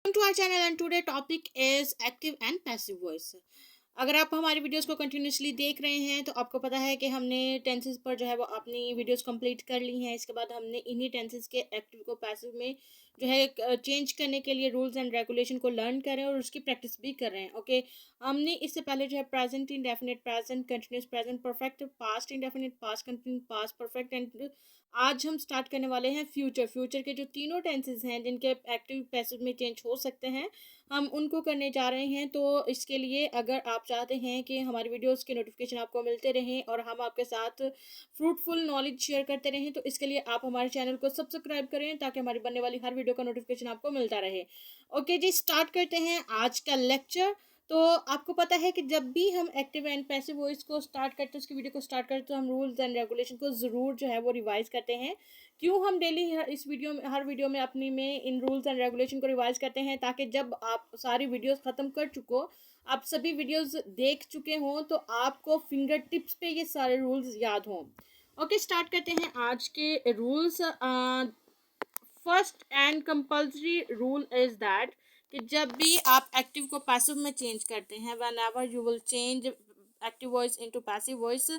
To our channel and today topic is active and passive voice. अगर आप हमारी videos को कंटिन्यूसली देख रहे हैं तो आपको पता है कि हमने टेंसेस पर जो है वो अपनी वीडियोस कंप्लीट कर ली हैं। इसके बाद हमने इन्हीं टेंसेस के एक्टिव को पैसिव में जो है चेंज करने के लिए रूल्स एंड रेगुलेशन को लर्न कर रहे हैं और उसकी प्रैक्टिस भी कर रहे हैं। ओके, हमने इससे पहले जो है present indefinite, present continuous, present perfect, past indefinite, past continuous, past perfect and आज हम स्टार्ट करने वाले हैं फ्यूचर। फ्यूचर के जो तीनों टेंसेस हैं जिनके एक्टिव पैसिव में चेंज हो सकते हैं, हम उनको करने जा रहे हैं। तो इसके लिए अगर आप चाहते हैं कि हमारी वीडियोस के नोटिफिकेशन आपको मिलते रहें और हम आपके साथ फ्रूटफुल नॉलेज शेयर करते रहें, तो इसके लिए आप हमारे चैनल को सब्सक्राइब करें ताकि हमारी बनने वाली हर वीडियो का नोटिफिकेशन आपको मिलता रहे। ओके जी, स्टार्ट करते हैं आज का लेक्चर। तो आपको पता है कि जब भी हम एक्टिव एंड पैसिव वॉइस को स्टार्ट करते हैं, उसकी वीडियो को स्टार्ट करते हैं, तो हम रूल्स एंड रेगुलेशन को ज़रूर जो है वो रिवाइज करते हैं। क्यों हम डेली इस वीडियो में, हर वीडियो में अपनी में इन रूल्स एंड रेगुलेशन को रिवाइज करते हैं, ताकि जब आप सारी वीडियोस ख़त्म कर चुको, आप सभी वीडियोस देख चुके हों, तो आपको फिंगर टिप्स पे ये सारे रूल्स याद हों। ओके, स्टार्ट करते हैं आज के rules. First and compulsory rule is that कि जब भी आप एक्टिव को पैसिव में चेंज करते हैं, whenever you will change active voice into passive voice,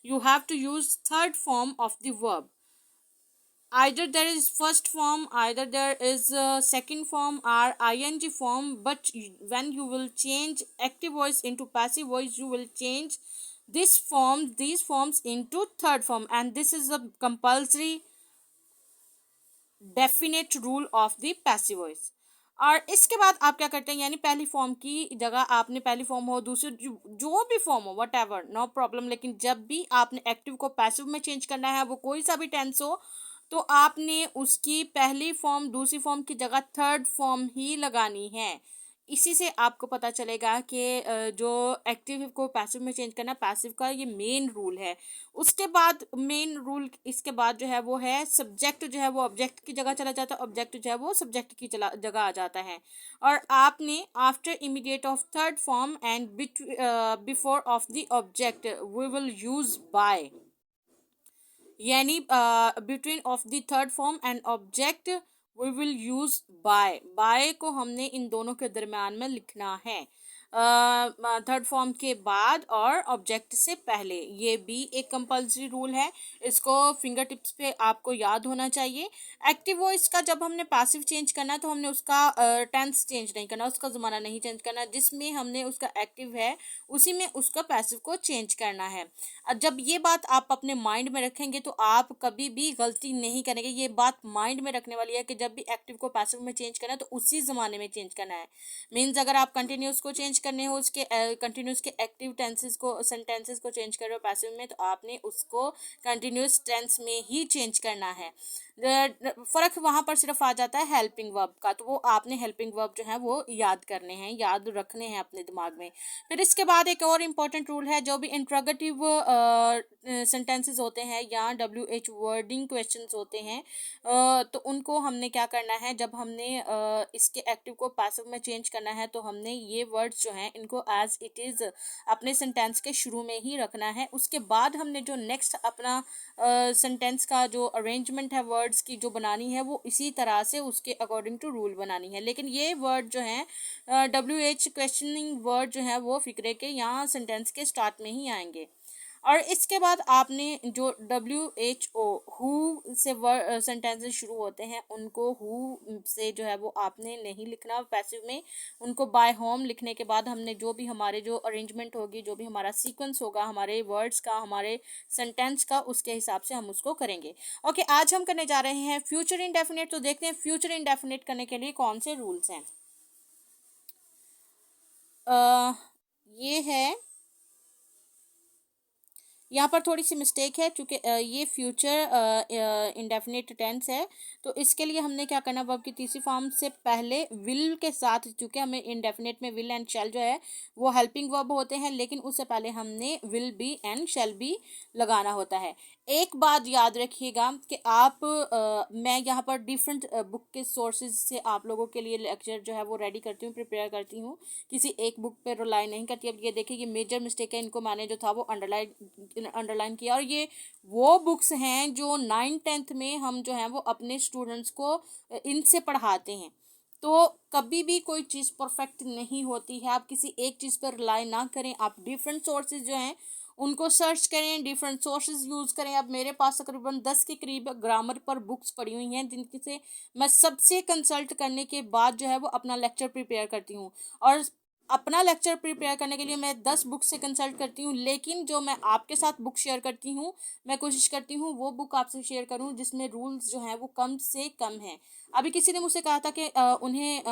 you have to use third form of the verb. Either there is first form, either there is second form or ing form, but when you will change active voice into passive voice, you will change these forms into third form, and this is a compulsory definite rule of the passive voice. और इसके बाद आप क्या करते हैं, यानी पहली form की जगह आपने पहली फॉर्म हो, दूसरी जो भी फॉर्म हो, वट एवर, नो प्रॉब्लम, लेकिन जब भी आपने एक्टिव को पैसिव में चेंज करना है, वो कोई सा भी टेंस हो, तो आपने उसकी पहली फॉर्म दूसरी फॉर्म की जगह थर्ड फॉर्म ही लगानी है। इसी से आपको पता चलेगा कि जो एक्टिव को पैसिव में चेंज करना, पैसिव का ये मेन रूल है। उसके बाद मेन रूल इसके बाद जो है वो है सब्जेक्ट जो है वो ऑब्जेक्ट की जगह चला जाता है, ऑब्जेक्ट जो है वो सब्जेक्ट की जगह आ जाता है। और आपने after immediate of third form and before of the object we will use by, यानी between of the third form and object we will use by को हमने इन दोनों के दरम्यान में लिखना है, थर्ड फॉर्म के बाद और ऑब्जेक्ट से पहले। ये भी एक कंपल्सरी रूल है, इसको फिंगर टिप्स पे आपको याद होना चाहिए। एक्टिव वॉइस का जब हमने पैसिव चेंज करना है, तो हमने उसका टेंस चेंज नहीं करना, उसका ज़माना नहीं चेंज करना, जिसमें हमने उसका एक्टिव है उसी में उसका पैसिव को चेंज करना है। जब ये बात आप अपने माइंड में रखेंगे तो आप कभी भी गलती नहीं करेंगे। ये बात माइंड में रखने वाली है कि जब भी एक्टिव को पैसिव में चेंज करना है तो उसी ज़माने में चेंज करना है। मीन्स अगर आप कंटिन्यूस को चेंज करने हो, उसके कंटिन्यूस के एक्टिव टेंसेस को, सेंटेंसेस को चेंज कर रहे हो पैसिव में, तो आपने उसको कंटिन्यूस टेंस में ही चेंज करना है। फ़र्क वहाँ पर सिर्फ आ जाता है हेल्पिंग वर्ब का, तो वो आपने हेल्पिंग वर्ब जो है वो याद करने हैं, याद रखने हैं अपने दिमाग में। फिर इसके बाद एक और इम्पॉर्टेंट रूल है, जो भी इंट्रोगेटिव सेंटेंसेस होते हैं या WH वर्डिंग क्वेश्चंस होते हैं, तो उनको हमने क्या करना है, जब हमने इसके एक्टिव को पैसिव में चेंज करना है, तो हमने ये वर्ड्स जो हैं इनको एज इट इज़ अपने सेंटेंस के शुरू में ही रखना है। उसके बाद हमने जो नेक्स्ट अपना सेंटेंस का जो अरेंजमेंट है वर्ड्स की जो बनानी है, वो इसी तरह से उसके अकॉर्डिंग टू रूल बनानी है। लेकिन ये वर्ड जो हैं WH क्वेश्चनिंग वर्ड जो है वो फिक्रे के यहाँ सेंटेंस के स्टार्ट में ही आएंगे। और इसके बाद आपने जो WHO हु से सेंटेंसेस शुरू होते हैं, उनको हु से जो है वो आपने नहीं लिखना पैसिव में, उनको बाय होम लिखने के बाद हमने जो भी हमारे जो अरेंजमेंट होगी, जो भी हमारा सीक्वेंस होगा हमारे वर्ड्स का, हमारे सेंटेंस का, उसके हिसाब से हम उसको करेंगे। ओके, आज हम करने जा रहे हैं फ्यूचर इंडेफिनिट। तो देखते हैं फ्यूचर इंडेफिनिट करने के लिए कौन से रूल्स हैं। ये है, यहाँ पर थोड़ी सी मिस्टेक है, क्योंकि ये फ्यूचर इंडेफिनिट टेंस है, तो इसके लिए हमने क्या करना, वर्ब की तीसरी फॉर्म से पहले विल के साथ, चूँकि हमें इंडेफिनिट में विल एंड शैल जो है वो हेल्पिंग वर्ब होते हैं, लेकिन उससे पहले हमने will be and shall be लगाना होता है। एक बात याद रखिएगा कि मैं यहाँ पर डिफरेंट बुक के सोर्सेज से आप लोगों के लिए लेक्चर जो है वो रेडी करती हूँ, प्रिपेयर करती हूँ, किसी एक बुक पर रिलाई नहीं करती। अब ये देखिए, ये मेजर मिस्टेक है, इनको मैंने जो था वो अंडरलाइन किया, और ये वो बुक्स हैं जो 9th 10th में हम जो है वो अपने स्टूडेंट्स को इनसे पढ़ाते हैं। तो कभी भी कोई चीज़ परफेक्ट नहीं होती है। आप किसी एक चीज़ पर रिलाई ना करें, आप डिफरेंट सोर्सेज जो हैं उनको सर्च करें, डिफरेंट सोर्सेज यूज़ करें। अब मेरे पास तकरीबन 10 के करीब ग्रामर पर बुक्स पड़ी हुई हैं, जिनकी से मैं सबसे कंसल्ट करने के बाद जो है वो अपना लेक्चर प्रिपेयर करती हूँ। और अपना लेक्चर प्रिपेयर करने के लिए मैं 10 बुक से कंसल्ट करती हूँ, लेकिन जो मैं आपके साथ बुक शेयर करती हूँ, मैं कोशिश करती हूँ वो बुक आपसे शेयर करूँ जिसमें रूल्स जो हैं वो कम से कम हैं। अभी किसी ने मुझसे कहा था कि उन्हें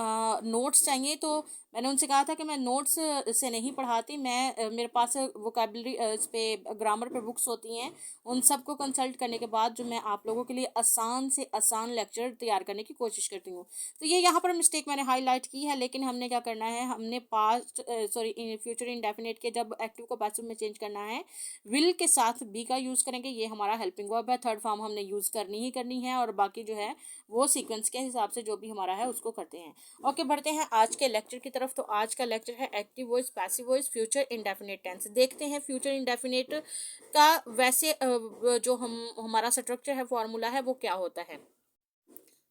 नोट्स चाहिए, तो मैंने उनसे कहा था कि मैं नोट्स से नहीं पढ़ाती, मैं मेरे पास वोकेबलरी इस पे ग्रामर पे बुक्स होती हैं, उन सबको कंसल्ट करने के बाद जो मैं आप लोगों के लिए आसान से आसान लेक्चर तैयार करने की कोशिश करती हूँ। तो ये यहाँ पर मिस्टेक मैंने हाईलाइट की है, लेकिन हमने क्या करना है, हमने पास्ट सॉरी फ्यूचर इंडेफिनिट के जब एक्टिव को पैसिव में चेंज करना है, विल के साथ बी का यूज़ करेंगे, ये हमारा हेल्पिंग वर्ब है, थर्ड फॉर्म हमने यूज़ करनी ही करनी है, और बाकी जो है वो सीक्वेंस के हिसाब से जो भी हमारा है उसको करते हैं। ओके, बढ़ते हैं आज के लेक्चर की तरफ। तो आज का लेक्चर है active voice, passive voice, future indefinite tense. देखते हैं फ्यूचर इंडेफिनिट का वैसे जो हमारा स्ट्रक्चर है, फॉर्मूला है, वो क्या होता है।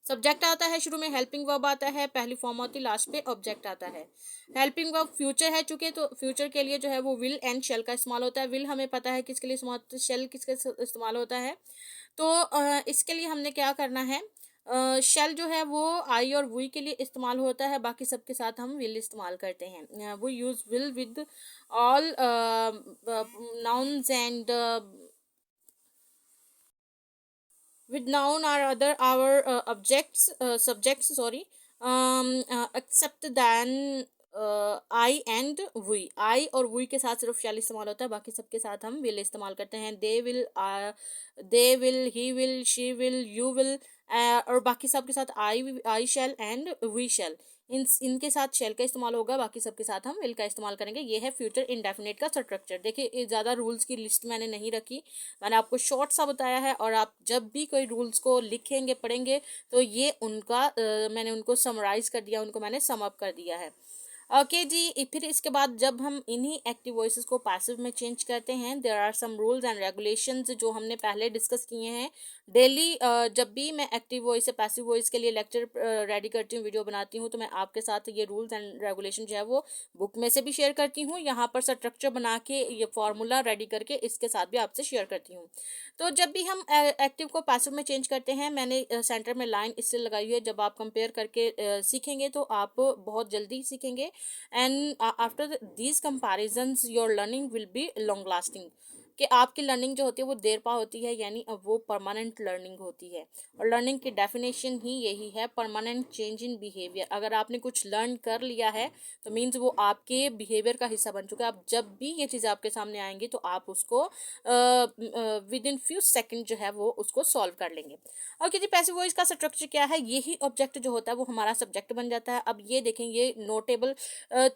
सब्जेक्ट आता है शुरू में, हेल्पिंग वर्ब आता है, पहली फॉर्म होती है, लास्ट पे ऑब्जेक्ट आता है। हेल्पिंग वर्ब फ्यूचर है चूंकि, तो फ्यूचर के लिए जो है वो विल एंड शेल का इस्तेमाल होता है। विल हमें पता है किसके लिए इस्तेमाल होता है, शेल किसके इस्तेमाल होता है। तो इसके लिए हमने क्या करना है, शेल जो है वो आई और वी के लिए इस्तेमाल होता है, बाकी सबके साथ हम विल इस्तेमाल करते हैं। वो use will with all nouns and with noun or other our objects subjects, sorry, except than I and we. I और वी के साथ सिर्फ शैल इस्तेमाल होता है, बाकी सबके साथ हम विल इस्तेमाल करते हैं। They will, he will, she will, you will, और बाकी सबके साथ आई शैल एंड वी शैल, इनके साथ शेल का इस्तेमाल होगा, बाकी सबके साथ हम विल का इस्तेमाल करेंगे। ये है फ्यूचर इंडेफिनिट का स्ट्रक्चर। देखिए, ज़्यादा रूल्स की लिस्ट मैंने नहीं रखी, मैंने आपको शॉर्ट सा बताया है, और आप जब भी कोई रूल्स को लिखेंगे पढ़ेंगे तो ये उनका मैंने उनको समराइज कर दिया, उनको मैंने सम अप कर दिया है। ओके जी, फिर इसके बाद जब हम इन्हीं एक्टिव वॉइसेस को पैसिव में चेंज करते हैं, there are some rules and regulations जो हमने पहले डिस्कस किए हैं। डेली जब भी मैं एक्टिव वॉइस से पैसिव वॉइस के लिए लेक्चर रेडी करती हूँ, वीडियो बनाती हूँ, तो मैं आपके साथ ये रूल्स एंड रेगुलेशन जो है वो बुक में से भी शेयर करती हूँ, यहाँ पर स्ट्रक्चर बना के ये फॉर्मूला रेडी करके इसके साथ भी आपसे शेयर करती हूँ। तो जब भी हम एक्टिव को पैसिव में चेंज करते हैं, मैंने सेंटर में लाइन इससे लगाई हुई है, जब आप कंपेयर करके सीखेंगे तो आप बहुत जल्दी सीखेंगे, and after these comparisons your learning will be long lasting, कि आपकी लर्निंग जो होती है वो देर पा होती है, यानी अब वो परमानेंट लर्निंग होती है। और लर्निंग की डेफिनेशन ही यही है, परमानेंट चेंज इन बिहेवियर। अगर आपने कुछ लर्न कर लिया है तो मीन्स वो आपके बिहेवियर का हिस्सा बन चुका है। अब जब भी ये चीज़ आपके सामने आएंगी तो आप उसको विद इन फ्यू सेकेंड जो है वो उसको सॉल्व कर लेंगे। ओके जी, पैसिव वॉइस का स्ट्रक्चर क्या है, यही ऑब्जेक्ट जो होता है वो हमारा सब्जेक्ट बन जाता है। अब ये देखें, ये नोटेबल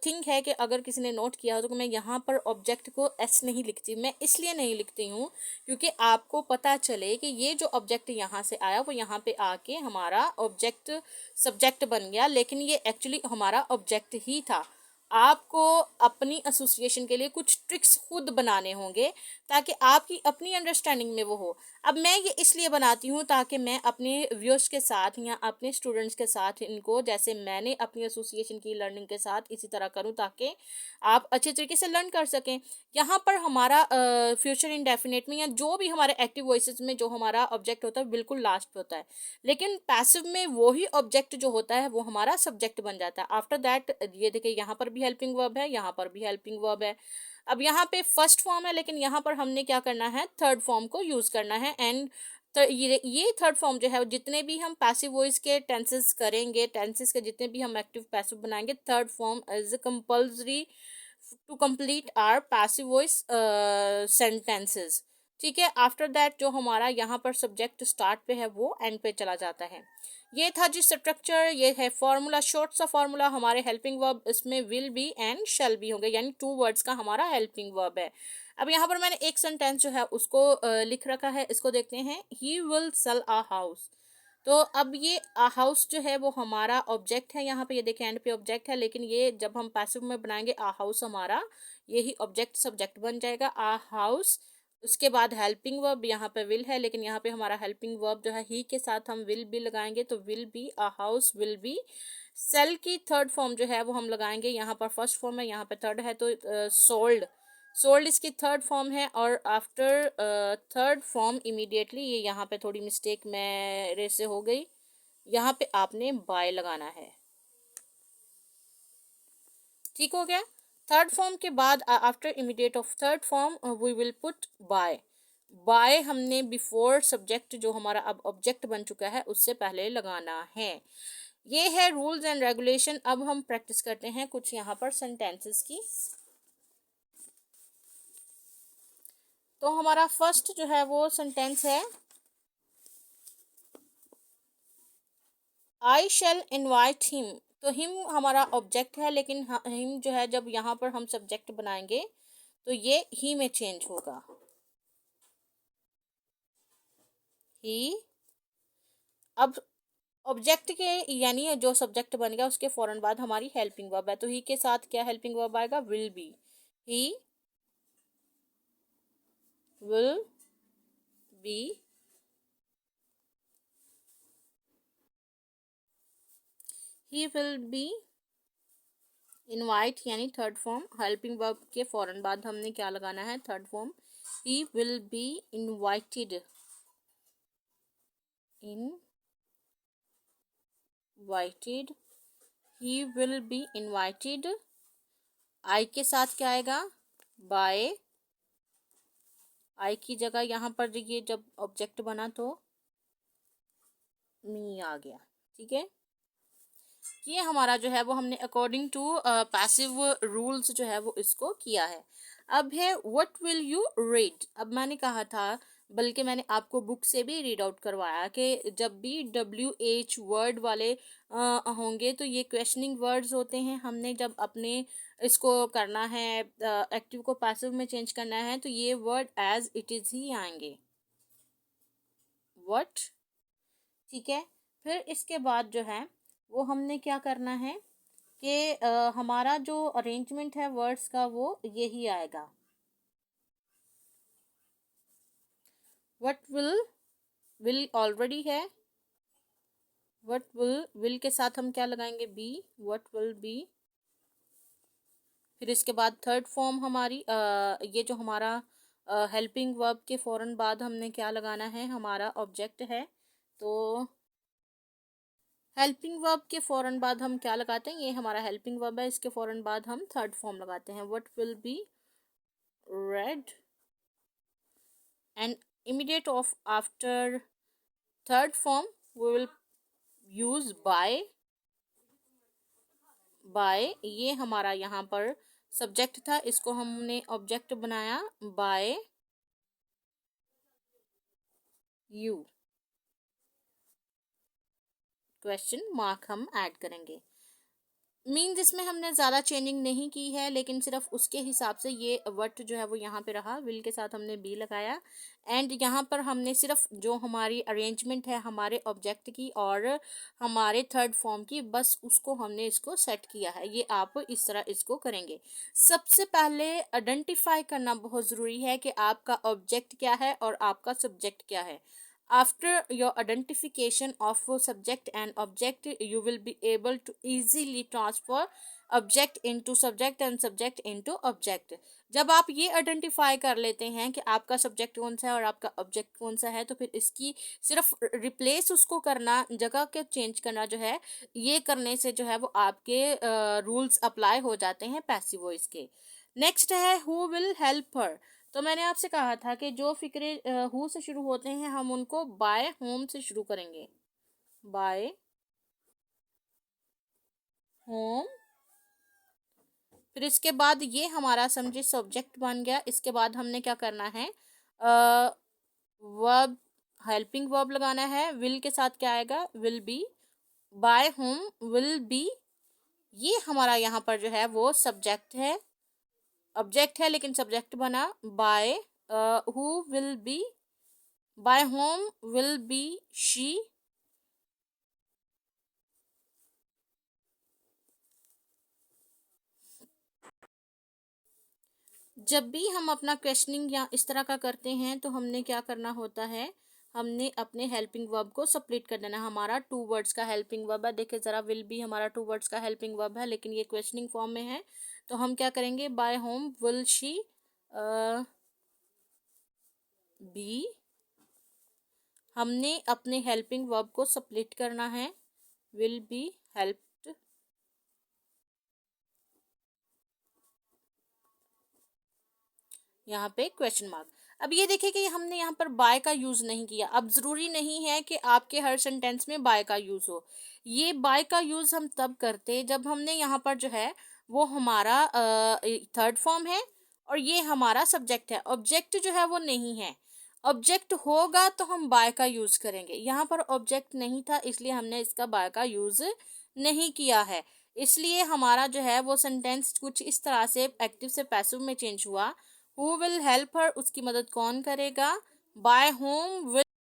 थिंग है कि अगर किसी ने नोट किया हो तो मैं यहाँ पर ऑब्जेक्ट को एस नहीं लिखती। मैं इसलिए नहीं लिखती हूँ क्योंकि आपको पता चले कि ये जो ऑब्जेक्ट यहाँ से आया वो यहाँ पे आके हमारा ऑब्जेक्ट सब्जेक्ट बन गया, लेकिन ये एक्चुअली हमारा ऑब्जेक्ट ही था। आपको अपनी एसोसिएशन के लिए कुछ ट्रिक्स खुद बनाने होंगे ताकि आपकी अपनी अंडरस्टैंडिंग में वो हो। अब मैं ये इसलिए बनाती हूँ ताकि मैं अपने व्यूअर्स के साथ या अपने स्टूडेंट्स के साथ इनको, जैसे मैंने अपनी एसोसिएशन की लर्निंग के साथ, इसी तरह करूँ ताकि आप अच्छे तरीके से लर्न कर सकें। यहाँ पर हमारा फ्यूचर इंडेफिनिट में या जो भी हमारे एक्टिव वॉइसेस में जो हमारा ऑब्जेक्ट होता है बिल्कुल लास्ट पे होता है, लेकिन पैसिव में वही ऑब्जेक्ट जो होता है वो हमारा सब्जेक्ट बन जाता है। आफ्टर दैट ये देखिए, यहाँ पर भी हेल्पिंग वर्ब है, यहाँ पर भी हेल्पिंग वर्ब है। अब यहाँ पे फर्स्ट फॉर्म है, लेकिन यहाँ पर हमने क्या करना है, थर्ड फॉर्म को यूज करना है। एंड ये थर्ड फॉर्म जो है, जितने भी हम पैसिव वॉइस के टेंसेस करेंगे, टेंसेस के जितने भी हम एक्टिव पैसिव बनाएंगे, third form is compulsory to complete our passive voice sentences. ठीक है, आफ्टर दैट जो हमारा यहाँ पर सब्जेक्ट स्टार्ट पे है वो एंड पे चला जाता है। ये था जी स्ट्रक्चर, ये है फॉर्मूला, शॉर्ट सा फॉर्मूला। हमारे हेल्पिंग वर्ब इसमें will be and shall be होंगे, यानी 2 वर्ड्स का हमारा हेल्पिंग वर्ब है। अब यहाँ पर मैंने एक सेंटेंस जो है उसको लिख रखा है, इसको देखते हैं। He will sell a house. तो अब ये आ हाउस जो है वो हमारा ऑब्जेक्ट है, यहाँ पे ये देखें एंड पे ऑब्जेक्ट है, लेकिन ये जब हम पैसिव में बनाएंगे आ हाउस हमारा यही ऑब्जेक्ट सब्जेक्ट बन जाएगा। आ हाउस उसके बाद हेल्पिंग वर्ब, यहाँ पे विल है लेकिन यहाँ पे हमारा हेल्पिंग वर्ब जो है ही के साथ हम विल बी लगाएंगे, तो will be a house will be. Sell की थर्ड फॉर्म जो है वो हम लगाएंगे, यहाँ पर फर्स्ट फॉर्म है, यहाँ पे थर्ड है, तो सोल्ड, सोल्ड इसकी थर्ड फॉर्म है। और आफ्टर थर्ड फॉर्म इमीडिएटली, ये यहाँ पे थोड़ी मिस्टेक मेरे से हो गई, यहाँ पे आपने बाय लगाना है। ठीक हो गया। थर्ड फॉर्म के बाद after immediate of third form we will put by. By हमने बिफोर सब्जेक्ट जो हमारा अब ऑब्जेक्ट बन चुका है उससे पहले लगाना है। ये है रूल्स एंड रेगुलेशन। अब हम प्रैक्टिस करते हैं कुछ यहाँ पर सेंटेंसेस की। तो हमारा फर्स्ट जो है वो सेंटेंस है, आई शेल इनवाइट हिम। तो हिम हमारा ऑब्जेक्ट है, लेकिन हिम जो है जब यहाँ पर हम सब्जेक्ट बनाएंगे तो ये ही में चेंज होगा। ही, अब ऑब्जेक्ट के यानी जो सब्जेक्ट बन गया उसके फौरन बाद हमारी हेल्पिंग वर्ब है, तो ही के साथ क्या हेल्पिंग वर्ब आएगा, will be. He will be he will be invite, यानी थर्ड फॉर्म। हेल्पिंग वर्ब के फौरन बाद हमने क्या लगाना है, third form. He will be invited, invited, he will be invited. I के साथ क्या आएगा, बाय। आई की जगह यहाँ पर ये जब ऑब्जेक्ट बना तो मी आ गया। ठीक है, ये हमारा जो है वो हमने अकॉर्डिंग टू पैसिव रूल्स जो है वो इसको किया है। अब है व्हाट विल यू रीड। अब मैंने कहा था, बल्कि मैंने आपको बुक से भी रीड आउट करवाया कि जब भी WH वर्ड वाले होंगे तो ये क्वेश्चनिंग वर्ड्स होते हैं। हमने जब अपने इसको करना है, एक्टिव को पैसिव में चेंज करना है, तो ये वर्ड एज इट इज ही आएंगे, व्हाट। ठीक है, फिर इसके बाद जो है वो हमने क्या करना है कि हमारा जो अरेंजमेंट है वर्ड्स का वो यही आएगा, व्हाट विल ऑलरेडी है, व्हाट विल के साथ हम क्या लगाएंगे, बी, व्हाट विल बी। फिर इसके बाद थर्ड फॉर्म हमारी ये जो हमारा हेल्पिंग वर्ब के फौरन बाद हमने क्या लगाना है, हमारा ऑब्जेक्ट है, तो हेल्पिंग वर्ब के फौरन बाद हम क्या लगाते हैं, ये हमारा हेल्पिंग वर्ब है, इसके फौरन बाद हम थर्ड फॉर्म लगाते हैं, what will be red. And immediate of after third form we will use by। ये हमारा यहाँ पर सब्जेक्ट था, इसको हमने ऑब्जेक्ट बनाया, बाय यू, क्वेश्चन मार्क हम ऐड करेंगे। मीन्स इसमें हमने ज़्यादा चेंजिंग नहीं की है, लेकिन सिर्फ उसके हिसाब से ये वर्ड जो है वो यहाँ पे रहा, विल के साथ हमने बी लगाया। एंड यहाँ पर हमने सिर्फ जो हमारी अरेंजमेंट है हमारे ऑब्जेक्ट की और हमारे थर्ड फॉर्म की, बस उसको हमने इसको सेट किया है। ये आप इस तरह इसको करेंगे। सबसे पहले आइडेंटिफाई करना बहुत ज़रूरी है कि आपका ऑब्जेक्ट क्या है और आपका सब्जेक्ट क्या है। After your identification of subject and object, you will be able to easily transfer object into subject and subject into object। जब आप ये आइडेंटिफाई कर लेते हैं कि आपका सब्जेक्ट कौन सा है और आपका ऑब्जेक्ट कौन सा है, तो फिर इसकी सिर्फ रिप्लेस उसको करना, जगह के चेंज करना जो है, ये करने से जो है वो आपके रूल्स अप्लाई हो जाते हैं पैसिव वॉइस के। नेक्स्ट है हु विल हेल्प हर। तो मैंने आपसे कहा था कि जो फिक्रे हु से शुरू होते हैं हम उनको बाय होम से शुरू करेंगे, बाय होम। फिर इसके बाद ये हमारा समझे सब्जेक्ट बन गया। इसके बाद हमने क्या करना है, वर्ब, हेल्पिंग वर्ब लगाना है, विल के साथ क्या आएगा, will be, by whom will be. ये हमारा यहाँ पर जो है वो सब्जेक्ट है, ऑब्जेक्ट है लेकिन सब्जेक्ट बना, by who will be, by whom will be she. जब भी हम अपना क्वेश्चनिंग या इस तरह का करते हैं तो हमने क्या करना होता है, हमने अपने हेल्पिंग वर्ब को स्प्लिट कर देना। हमारा टू वर्ड्स का हेल्पिंग वर्ब है, देखिए ज़रा, विल बी हमारा टू वर्ड्स का हेल्पिंग वर्ब है, लेकिन ये क्वेश्चनिंग फॉर्म में है। तो हम क्या करेंगे, by whom will she be, हमने अपने हेल्पिंग वर्ब को स्प्लिट करना है, विल बी हेल्प्ड, यहाँ पे क्वेश्चन मार्क। अब ये देखिए कि हमने यहाँ पर बाय का यूज नहीं किया। अब जरूरी नहीं है कि आपके हर सेंटेंस में बाय का यूज हो। ये बाय का यूज हम तब करते जब हमने यहाँ पर जो है वो हमारा थर्ड फॉर्म है और ये हमारा सब्जेक्ट है, ऑब्जेक्ट जो है वो नहीं है। ऑब्जेक्ट होगा तो हम बाय का यूज करेंगे। यहाँ पर ऑब्जेक्ट नहीं था इसलिए हमने इसका बाय का यूज नहीं किया है। इसलिए हमारा जो है वो सेंटेंस कुछ इस तरह से एक्टिव से पैसिव में चेंज हुआ। हु विल हेल्प हर, उसकी मदद कौन करेगा, बाय होम विल